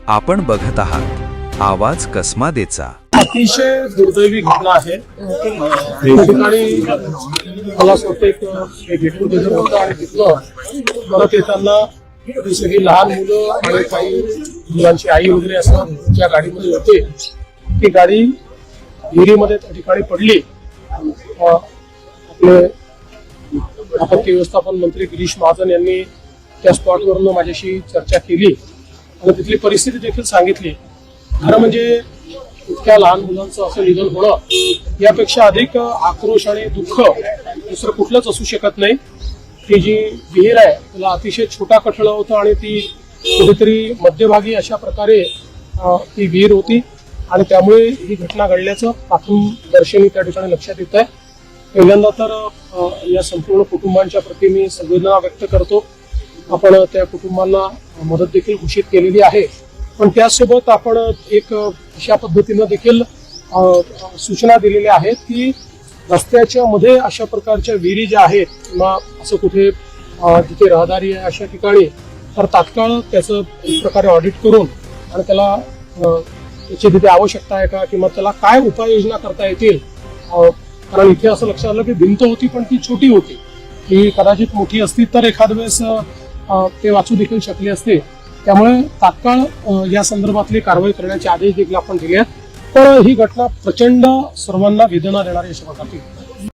आपण बघत आहात आवाज कसमादेचा। अतिशय दुर्दैवी घटना आहे। त्या ठिकाणी मला असं वाटतं एक गेट टुगेदर होतं आणि तिथं परत येताना सगळी लहान मुलं आणि काही मुलांची आई वगैरे असं ज्या गाडीमध्ये होते ती गाडी विहिरीमध्ये त्या ठिकाणी पडली। आपले आपत्ती व्यवस्थापन मंत्री गिरीश महाजन यांनी त्या स्पॉटवरून माझ्याशी चर्चा केली आणि तिथली परिस्थिती देखील सांगितली। खरं म्हणजे इतक्या लहान मुलांचं असं निधन होणं यापेक्षा अधिक आक्रोश आणि दुःख दुसरं कुठलंच असू शकत नाही। ती जी विहीर आहे त्याला अतिशय छोटा कठडा होता आणि ती कुठेतरी मध्यभागी अशा प्रकारे ती विहीर होती आणि त्यामुळे ही घटना घडल्याचं प्रथम दर्शनी त्या ठिकाणी लक्षात येत आहे। पहिल्यांदा तर या संपूर्ण कुटुंबांच्या प्रती मी संवेदना व्यक्त करतो। आपण त्या कुटुंबांना मदत देखील घोषित केलेली आहे, पण त्यासोबत आपण एक अशा पद्धतीनं देखील सूचना दिलेल्या आहेत की रस्त्याच्या मध्ये अशा प्रकारच्या विहिरी ज्या आहेत किंवा असं कुठे जिथे रहदारी आहे अशा ठिकाणी तर तात्काळ त्याचं एक प्रकारे ऑडिट करून आणि त्याला त्याची तिथे आवश्यकता आहे का किंवा त्याला काय उपाययोजना करता येतील। कारण इथे असं लक्षात आलं की भिंत होती पण ती छोटी होती, ही कदाचित मोठी असती तर एखाद वेळेस ते वाचू देखील शकले असते। त्यामुळे तात्काळ या संदर्भातली कारवाई करण्याचे आदेश देखील आपण दिले आहेत। पण ही घटना प्रचंड सर्वांना वेदना देणारी अशा प्रकारची